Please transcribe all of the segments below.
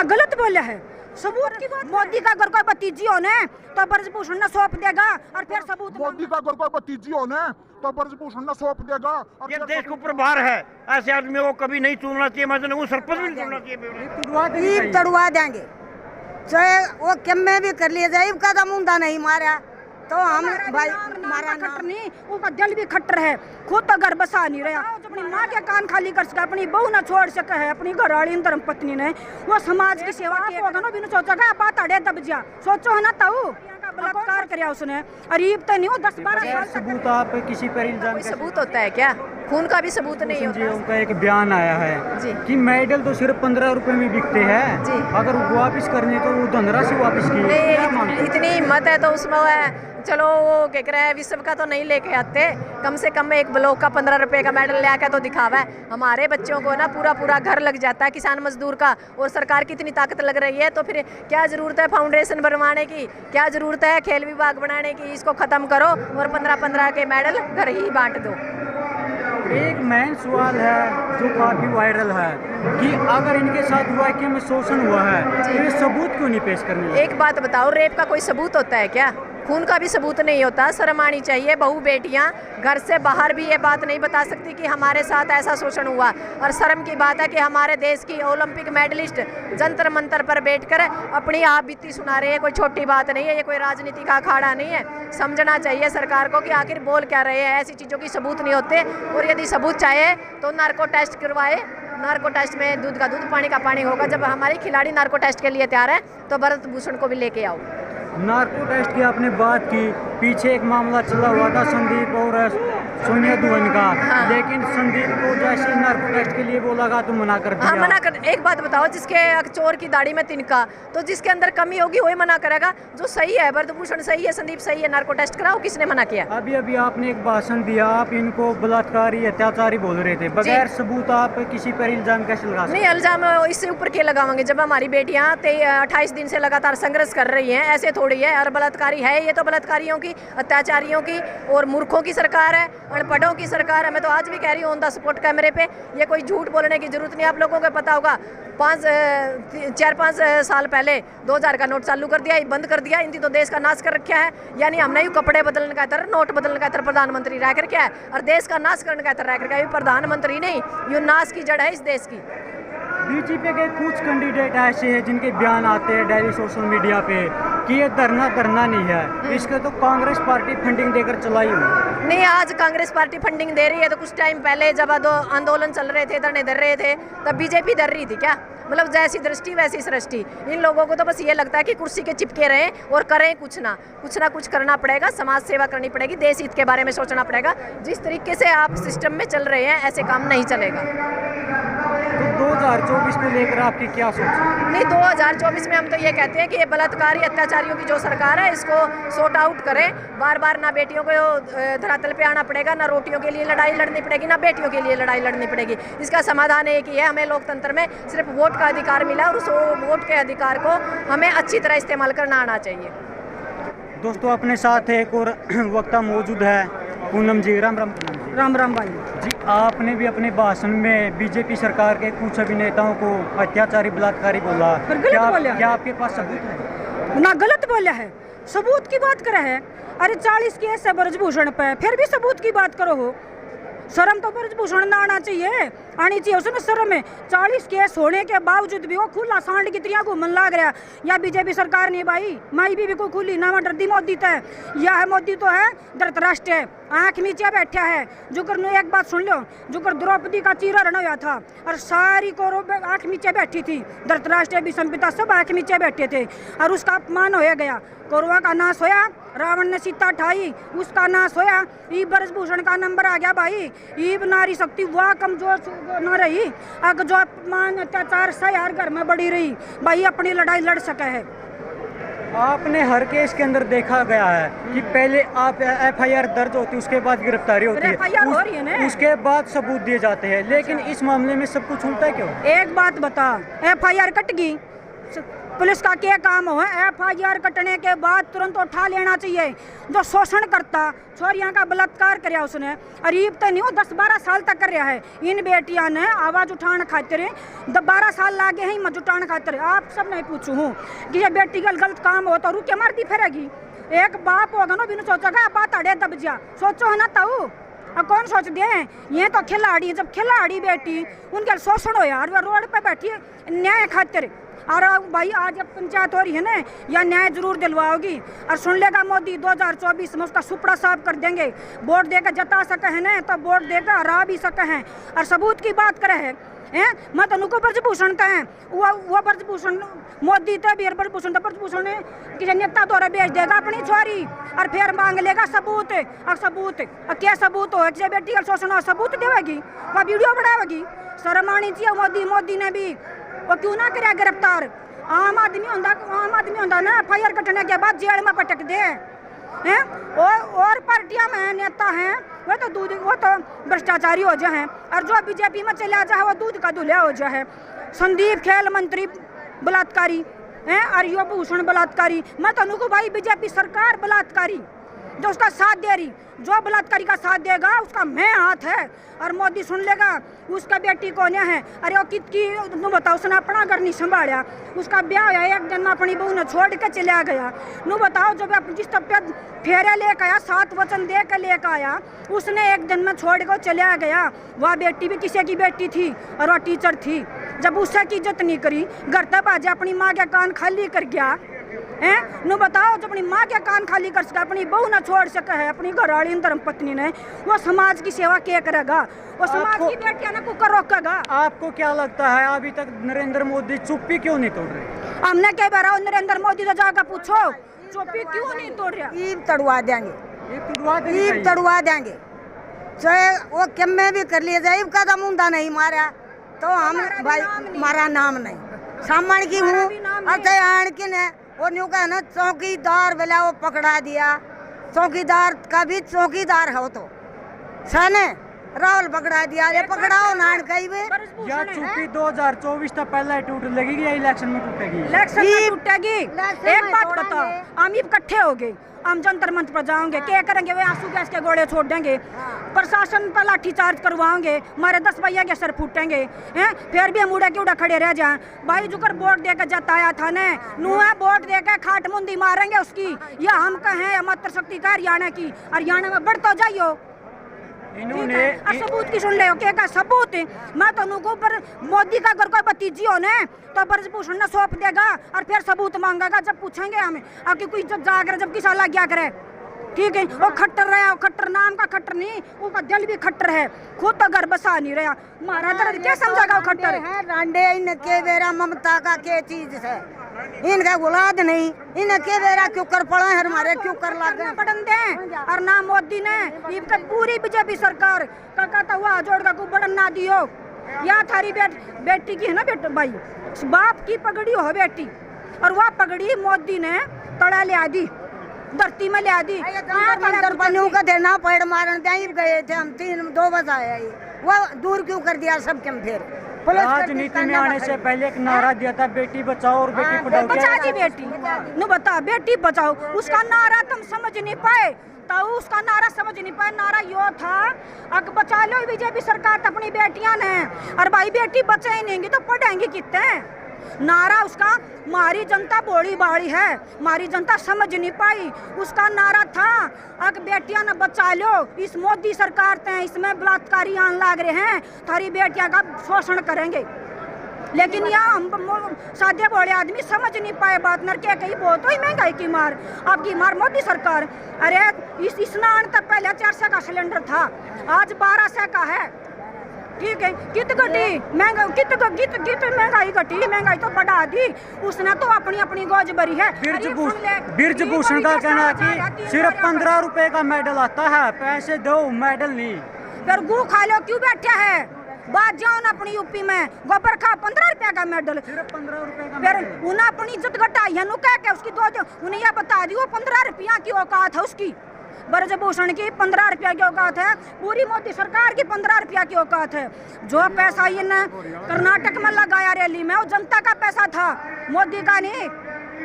गलत बोला है। सबूत की बात, मोदी का अगर कोई भतीजी होने तो ब्रजभूषण ने सौंप देगा और फिर सबूत। मोदी का अगर कोई भतीजी होने तो ब्रजभूषण ने सौंप देगा और ये देश के ऊपर भार है, ऐसे आदमी को कभी नहीं चुनना चाहिए। मैं तो सरपंच भी नहीं चुनना चाहिए। ईब तड़वा देंगे, चाहे वो कम में भी कर लिया जाए। ईब का दम ऊंधा नहीं मारा तो हम भाई मारा खट्टर नहीं, उसका दिल भी खट्टर है। खुद तो घर बसा नहीं रहा, अपनी माँ के कान खाली कर सका, अपनी बहू ना छोड़ सका है, अपनी घरवाली धर्म पत्नी ने। वो समाज की सेवा की होगा ना, बिनु सोचा का बात अड़े दब जा सोचो है ना। ताऊ बलात्कार कराया उसने, अरीब तो नहीं हो 10-12 साल सबूत आप किसी पर इल्जाम, सबूत होता है क्या? खून का भी सबूत नहीं होता। उनका एक बयान आया है कि मेडल तो सिर्फ 15 रुपए में बिकते हैं, अगर वापस करने तो वो धनराशि वापस की। इतनी हिम्मत है तो उसमें है। चलो वो क्या कह रहा है, विश्व का तो नहीं लेके आते, कम से कम एक ब्लॉक का 15 रुपए का मेडल ले आकर तो दिखावा है। हमारे बच्चों को ना पूरा पूरा घर लग जाता है किसान मजदूर का, और सरकार की इतनी ताकत लग रही है, तो फिर क्या जरूरत है फाउंडेशन बनवाने की, क्या जरूरत है खेल विभाग बनाने की? इसको खत्म करो और 15-15 के मेडल घर ही बांट दो। एक मेन सवाल है जो काफी वायरल है कि अगर इनके साथ वाकई में शोषण हुआ है तो ये सबूत क्यों नहीं पेश करने? एक बात बताओ, रेप का कोई सबूत होता है क्या? खून का भी सबूत नहीं होता। शर्म आनी चाहिए। बहू बेटियां घर से बाहर भी ये बात नहीं बता सकती कि हमारे साथ ऐसा शोषण हुआ। और शर्म की बात है कि हमारे देश की ओलंपिक मेडलिस्ट जंतर मंतर पर बैठकर अपनी आप बीती सुना रहे हैं। कोई छोटी बात नहीं है, ये कोई राजनीति का अखाड़ा नहीं है। समझना चाहिए सरकार को कि आखिर बोल क्या रहे हैं। ऐसी चीज़ों की सबूत नहीं होते, और यदि सबूत चाहे तो नार्को टेस्ट करवाए। नार्को टेस्ट में दूध का दूध पानी का पानी होगा। जब हमारे खिलाड़ी नार्को टेस्ट के लिए तैयार है तो ब्रजभूषण को भी लेके आओ। नार्को टेस्ट की आपने बात की, पीछे एक मामला चला हुआ था संदीप और सोनिया दुहन का। हाँ। लेकिन संदीप को जैसे नार्को टेस्ट के लिए बोला गया तो मना कर दिया। हाँ, मना कर। एक बात बताओ, जिसके चोर की दाढ़ी में तिनका, तो जिसके अंदर कमी होगी वही मना करेगा। जो सही है, ब्रजभूषण सही है, संदीप सही है, नार्को टेस्ट कराओ। किसने मना किया? अभी अभी आपने एक भाषण दिया, आप इनको बलात्कारी अत्याचारी बोल रहे थे। बगैर सबूत आप किसी पर इल्जाम कैसे लगा सकते? नहीं, इल्जाम इससे ऊपर के लगाएंगे जब हमारी बेटियां 28 दिन से लगातार संघर्ष कर रही हैं। ऐसे थोड़ी है, और बलात्कारी है ये तो बलात्कारियों की, अत्याचारियों की और मूर्खों की सरकार है, अनपढ़ों की सरकार है। मैं तो आज भी कह रही हूँ ऑन द स्पॉट कैमरे पे, ये कोई झूठ बोलने की जरूरत नहीं। आप लोगों को पता होगा 4-5 साल पहले 2000 का नोट चालू कर दिया, बंद कर दिया। इनकी तो देश का नाश कर रखा है। यानी हमने यू कपड़े बदलने का तरह, नोट बदलने का तरह प्रधानमंत्री रह कर क्या है, और देश का नाश करने का तरह रह कर। प्रधानमंत्री नहीं, यू नाश की जड़ है इस देश की। बीजेपी के कुछ कैंडिडेट ऐसे हैं जिनके बयान आते हैं डेली सोशल मीडिया पे कि ये धरना नहीं है, इसके तो कांग्रेस पार्टी फंडिंग देकर चलाई हुई। नहीं, आज कांग्रेस पार्टी फंडिंग दे रही है तो कुछ टाइम पहले जब आंदोलन चल रहे थे, धरने धर रहे थे, तब बीजेपी धर रही थी क्या? मतलब जैसी दृष्टि वैसी सृष्टि। इन लोगों को तो बस ये लगता है कि कुर्सी के चिपके रहें और करें कुछ ना कुछ करना पड़ेगा। समाज सेवा करनी पड़ेगी, देश हित के बारे में सोचना पड़ेगा। जिस तरीके से आप सिस्टम में चल रहे हैं ऐसे काम नहीं चलेगा। तो 2024 को लेकर आपकी क्या सोच है? नहीं, 2024 में हम तो ये कहते हैं कि ये बलात्कारी अत्याचारियों की जो सरकार है इसको सॉर्ट आउट करें। बार बार ना बेटियों को धरातल पे आना पड़ेगा, ना रोटियों के लिए लड़ाई लड़नी पड़ेगी, ना बेटियों के लिए लड़ाई लड़नी पड़ेगी। इसका समाधान एक ही है, हमें लोकतंत्र में सिर्फ वोट का अधिकार मिला और उस वोट के अधिकार को हमें अच्छी तरह इस्तेमाल करना आना चाहिए। दोस्तों, अपने साथ एक और वक्ता मौजूद है, पूनम जी। राम राम। राम राम भाई जी, आपने भी अपने भाषण में बीजेपी सरकार के कुछ अभिनेताओं को अत्याचारी बलात्कारी बोला। क्या आपके पास सबूत है? ना गलत बोला है, सबूत की बात करे है। अरे 40 केस है ब्रजभूषण पे, फिर भी सबूत की बात करो हो। शर्म तो ब्रजभूषण ना आना चाहिए, आनी चाहिए उसमें शर्म है। 40 केस होने के बावजूद भी वो खुला सांड की तरह घूमन लग रहा। या बीजेपी सरकार नहीं भाई, माई भी को खुली ना डरदी मोदी तो है। यह है मोदी तो है धृतराष्ट्र है, आँख नीचे बैठा है। जुकर एक बात सुन लो, जुकर द्रौपदी का चीरहरण हुआ था और सारी कौरव आँख नीचे बैठी थी, धृतराष्ट्र भीष्म पिता सब आँख नीचे बैठे थे और उसका अपमान हो गया। कौरवा का नाश होया, रावण ने सीता ठाई, उसका नाश होया। ईब ब्रजभूषण का नंबर आ गया भाई। ईब नारी शक्ति वह कमजोर न रही, अग जो अपमान अत्याचार सयार घर में बढ़ी रही भाई, अपनी लड़ाई लड़ सके है। आपने हर केस के अंदर देखा गया है कि पहले आप FIR दर्ज होती है, उसके बाद गिरफ्तारी होती है, उसके बाद सबूत दिए जाते हैं। लेकिन इस मामले में सब कुछ उल्टा क्यों? एक बात बता, FIR कट गई, पुलिस का क्या काम हो है? FIR कटने के बाद तुरंत उठा लेना चाहिए। जो शोषण करता, छोरियां का बलात्कार कराया उसने, अरीब तो नहीं हो 10-12 साल तक कर रहा है। इन बेटियां ने आवाज उठाने खातिर 12 साल लागे हैं मत उठाने खातिर। आप सब नहीं पूछू हूँ कि ये बेटी का गलत काम हो तो रुके मारती फिरेगी। एक बाप होगा ना, बिनु सोचेगा बात अड़े दब जा, सोचो है ना ताऊ। अब कौन सोच दे? ये तो खिलाड़ी, जब खिलाड़ी बेटी उनके शोषण हो यार, वो रोड पे बैठी है न्याय खातिर। और भाई आज जब पंचायत हो रही है ना, या न्याय जरूर दिलवाओगी। और सुन लेगा मोदी 2024 में उसका सुपड़ा साफ कर देंगे। वोट देकर जता सके है ना, तो वोट देकर हरा भी सके हैं। और सबूत की बात करे है मत उनको ब्रजभूषण का है, वो ब्रजभूषण मोदी तो भी ब्रजभूषण तो ब्रजभूषण किसी नेता द्वारा बेच देगा अपनी छोरी और फिर मांग लेगा सबूत। अब सबूत क्या सबूत हो? किसी बेटी का शोषण हो सबूत देगी, वह वीडियो बनावेगी। शर्म आनी चाहिए मोदी ने भी। वो क्यों ना करे गिरफ्तार? आम आदमी होता ना, FIR कटने के बाद जेल में पटक दे हैं। और पार्टियां में नेता हैं वो तो भ्रष्टाचारी हो जाए। और जो बीजेपी में चला जाए वो दूध का दूल्हा हो जाए। संदीप खेल मंत्री बलात्कारी हैं और यो भूषण बलात्कारी। मैं तो भाई बीजेपी सरकार बलात्कारी जो उसका साथ दे रही, जो बलात्कारी का साथ देगा उसका मैं हाथ है। और मोदी सुन लेगा उसका बेटी कौन है? अरे वो कितकी नू बताओ, उसने अपना घर नहीं संभाला, उसका ब्याह है एक दिन में अपनी बहू ने छोड़ के चला गया। नू बताओ जब जिस तबियत फेरे लेकर आया, 7 वचन दे कर लेकर आया, उसने एक दिन में छोड़ कर चला गया। वह बेटी भी किसी की बेटी थी और वह टीचर थी। जब उससे की इज्जत नहीं करी, घर तक बाजे अपनी माँ के कान खाली कर गया हैं। नु बताओ जब अपनी माँ के कान खाली कर सका, अपनी बहू ना छोड़ सका है, अपनी घरवाली धर्म पत्नी ने, वो समाज की सेवा क्या करेगा? वो समाज की बेटियां ने कुकर रोकेगा? आपको क्या लगता है अभी तक नरेंद्र मोदी चुप्पी क्यों नहीं तोड़ रहे? हमने कह बार नरेंद्र मोदी से जाकर पूछो चुप्पी क्यों नहीं तोड़ रहा? ईब तड़वा देंगे, ईब तड़वा देंगे। चाहे वो किम्मे भी कर लिए जाए, का तो मुंडा नहीं मारा तो हम भाई हमारा नाम नहीं सामण की हूँ। अतः आन की ने वो न्यू का ना चौकीदार बेला वो पकड़ा दिया। चौकीदार का भी चौकीदार हो तो सने राहुल पकड़ा दिया, ये पकड़ाओ नान कहीं भी। या चुप्पी 2024 तक पहले टूट लगेगी या इलेक्शन में टूटेगी? इलेक्शन में टूटेगी। एक बात बताओ, हम इकट्ठे हो गए, हम जंतर मंच पर जाओगे, क्या करेंगे? वे आंसू गैस के गोले छोड़ देंगे, प्रशासन पर लाठी चार्ज करवाओगे, हमारे 10 भैया के सर फूटेंगे हैं। फिर भी हम उड़ा के उड़ा खड़े रह जाए। भाई जुकर वोट देकर जताया था ने, नुआ वोट देकर खाट मुंदी मारेंगे उसकी। या हम कहें मातृ शक्ति का हरियाणा की, हरियाणा में बढ़ तो जाइयो। इन्होंने सबूत की सुन ले क्या सबूत? मैं तो ऊपर मोदी का अगर कोई भतीजी हो ने तो ब्रजभूषण ने सौंप देगा और फिर सबूत मांगेगा जब पूछेंगे हमें। आपकी कोई इज्जत जाकर जब किसा लग गया करे, ठीक है? वो खट्टर रहा, वो खट्टर नाम का खट्टर नहीं, उसका दिल भी खट्टर है, खुद तो घर बसा नहीं रहा। महाराजा क्या समझेगा वो खट्टर है? रांडे इनके बेरा ममता का क्या चीज है? इनका औलाद नहीं, इनके बेरा क्यों कर पड़ा है? हमारे क्यों कर लागे पढ़न दे? और ना मोदी ने इनका पूरी बीजेपी सरकार का कहता हुआ जोड़ का को बढ़न ना दियो। या थारी बेटी की है ना बेटा भाई, बाप की पगड़ी हो बेटी, और वह पगड़ी मोदी ने तड़ा ले दी, धरती में ले दी। अंदर बनियों का देना पेड़ मारन दे गए थे हम 2 बजे आए, वो दूर क्यों कर दिया सब क्यों? फिर राजनीति में आने से पहले एक नारा दिया था बेटी बचाओ और बेटी पढ़ाओ। बचा दी बेटी, नु बता बेटी बचाओ, उसका नारा तुम समझ नहीं पाए, तो उसका नारा समझ नहीं पाए। नारा यो था अग बचा लो बीजेपी सरकार तो अपनी बेटियां ने, और भाई बेटी बचे ही नहीं तो पढ़ेंगी कितने? नारा उसका मारी जनता बोली बाड़ी है, मारी जनता समझ नहीं पाई। उसका नारा था अग बेटियां न बचा लो, इस मोदी सरकार ते इसमें बलात्कारी आन लाग रहे हैं, थारी बेटियां का शोषण करेंगे। लेकिन यहाँ हम सादे बोले आदमी समझ नहीं पाए बात। नर के कही बहुत ही महंगाई की मार, आपकी मार मोदी सरकार। अरे इस नान तक पहले 400 का सिलेंडर था, आज 1200 का है, ठीक है? कित घटी महंगाई, कित महंगाई घटी, महंगाई तो बढ़ा दी उसने तो अपनी अपनी गोज भरी है। ब्रजभूषण का कहना है कि सिर्फ 15 रुपए का मेडल आता है, पैसे दो मेडल नहीं। फिर गू खा लो क्यों बैठे है? बात जाओ ना अपनी यूपी में गोबर खा 15 रुपए का मेडल, सिर्फ 15 रुपए का। फिर उन्हें अपनी इज्जत घटाई है, नु कह के उसकी दो उन्हें यह बता दी वो 15 रुपया की औकात है उसकी। ब्रजभूषण की 15 रुपया की औकात है, पूरी मोदी सरकार की 15 रुपया की औकात है। जो पैसा इन्हें कर्नाटक में लगाया रैली में, वो जनता का पैसा था, मोदी का नहीं।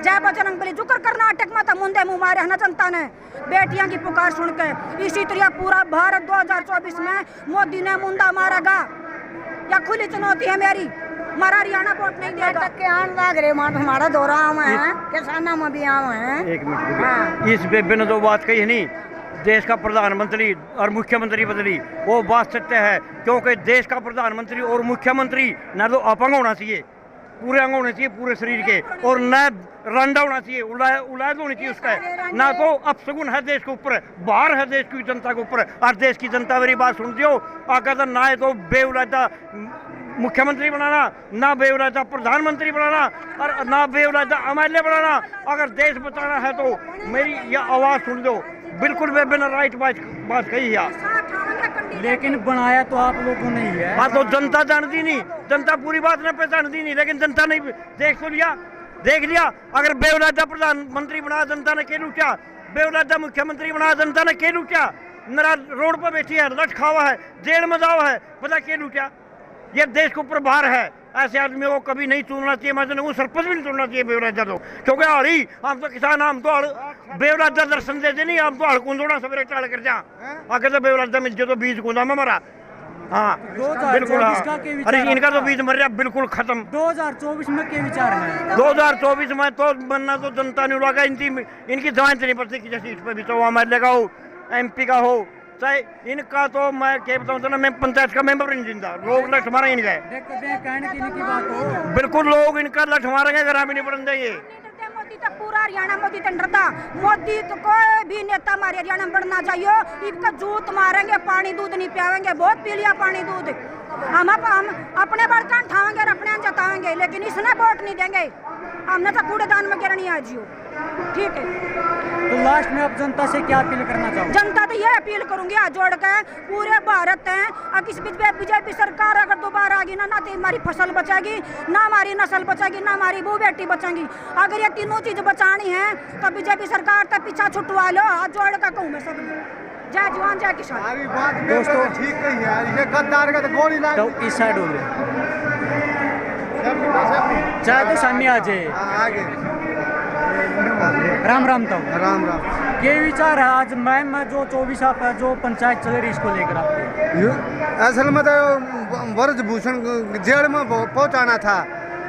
जय बजरंग बली जुकर कर्नाटक में था, मुंडे मुंह मारे है ना जनता ने बेटियां की पुकार सुन के। इसी तरह पूरा भारत 2024 में मोदी ने मुंडा मारेगा, या खुली चुनौती है मेरी, हमारा हरियाणा वोट नहीं देगा। के आन लाग रहे मां हमारा दौरा आवा है, किसाना में भी आवा है। एक मिनट, इस बेबे ने तो बात कही है नहीं, देश का प्रधानमंत्री और मुख्यमंत्री बदली, वो बात सत्य है। क्योंकि देश का प्रधानमंत्री और मुख्यमंत्री न तो अपंग होना चाहिए, पूरे अंग होने चाहिए पूरे शरीर के, और न रंडा होना चाहिए, उलाद होनी चाहिए उसका, ना तो अपशगुन है देश के ऊपर, बाहर है देश की जनता के ऊपर। और देश की जनता मेरी बात सुनती हो, अगर ना है तो बेउलादा मुख्यमंत्री बनाना, ना बेउलादा प्रधानमंत्री बनाना, और ना बेउलादा एमएलए बनाना। अगर देश बचाना है तो मेरी यह आवाज़ सुन दो, बिल्कुल बेबे ने राइट बात कही है। लेकिन बनाया तो आप लोगों ने ही है। हाँ तो जनता जानती नहीं, जनता पूरी बात ने पहचानती नहीं, लेकिन जनता ने देख लिया। अगर बेउलादा प्रधानमंत्री बना जनता ने केलू क्या, बेउलादा मुख्यमंत्री बना जनता ने केलू क्या, मेरा रोड पर बैठी है, लट खावा है, जेल में जावा है, पता केलू क्या। ये देश के ऊपर भार है, ऐसे आदमी को कभी नहीं चुनना चाहिए। मैं तो सरपंच भी नहीं चुनना चाहिए बेउलादा तो, क्योंकि हाड़ी हम तो किसान, हम तो बेउलादा दर्शन देते नहीं, हम तो हड़ कुंदोड़ा सवेरे टाल कर जा, आगे तो बेउलादा मिल जाए तो बीज कूदा में मरा। हाँ बिल्कुल, हाँ। अरे इनका तो बीज मर रहा बिल्कुल खत्म। 2024 में क्या विचार है? 2024 में तो बनना तो जनता ने लगा, इनकी जमानत नहीं पड़ती किसी सीट पर भी, तो एमएलए का हो, MP का हो, चाहे इनका तो मैं क्या बताऊँ ना, मैं पंचायत का मेंबर नहीं जिंदा, लोग लठ मारा इनका बिल्कुल, लोग इनका लठ मारेंगे, ग्रामीण नहीं बढ़ जाइए। मोदी तो पूरा हरियाणा मोदी डरता, मोदी तो कोई भी नेता हमारे हरियाणा में बढ़ना चाहिए, इनका जूत मारेंगे, पानी दूध नहीं पियावेंगे, बहुत पी लिया पानी दूध। हम अपने बर्तन ठावेंगे और अपने जतावेंगे, लेकिन इसने वोट नहीं देंगे, हमने तो कूड़ेदान में गिरनी आज हो। ठीक है, तो लास्ट में आप जनता से क्या अपील करना चाहोगे? जनता तो ये अपील करूंगी हाथ जोड़ के, पूरे भारत है, और किस बीजेपी सरकार अगर दोबारा आगी ना तो हमारी फसल बचेगी, ना हमारी नस्ल बचेगी, ना हमारी बहू बेटी बचेंगी। अगर ये तीनों चीज बचानी है तो बीजेपी सरकार तक पीछा छुटवा लो, हाथ जोड़ के कहूँ मैं सब। जय जवान जय किसान। दोस्तों ठीक नहीं है, ये गद्दार का तो गोली लाग तो इस साइड हो गए, चाहे तो सामने आ जाए। आगे राम राम तो राम राम। ये विचार है आज मैम में जो 24 आप है, जो पंचायत चल रही इसको लेकर आपको? असल में तो ब्रजभूषण जेल में पहुंचाना था,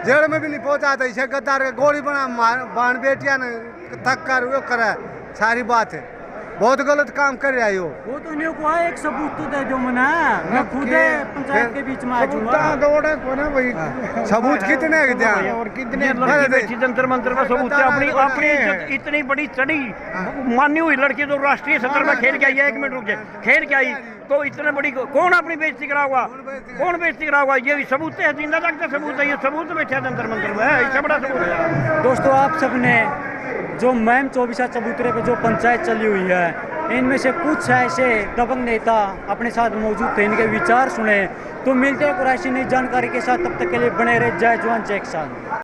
जेल में भी नहीं पहुंचा था, इसे गद्दार का गोली बना बाण बेटिया ने तक कर वो करा, सारी बात है, बहुत गलत काम कर रहा है वो तो नहीं को एक सबूत तो दे दो मना, मैं खुद पंचायत के बीच में आ जाऊंगा। सबूत कितने और कितने लड़की जंतर मंतर का सबूत है, अपनी इज्जत इतनी बड़ी चढ़ी मानी हुई लड़की जो राष्ट्रीय सतर में खेल के आई है, 1 मिनट रुक जाए, खेल के आई तो इतने बड़ी कौन अपनी बेइज्जती करा हुआ, कौन बेइज्जती करा हुआ, ये भी सबूत है, जिंदा तक का सबूत है, ये सबूत बैठा जंतर मंतर में है, इससे बड़ा सबूत है। दोस्तों आप सबने जो मैम 24 चबूतरे पे जो पंचायत चली हुई है, इनमें से कुछ ऐसे दबंग नेता अपने साथ मौजूद थे, इनके विचार सुने। तो मिलते हैं कुछ ऐसी नई जानकारी के साथ, तब तक के लिए बने रहे। जय जवान जय किसान।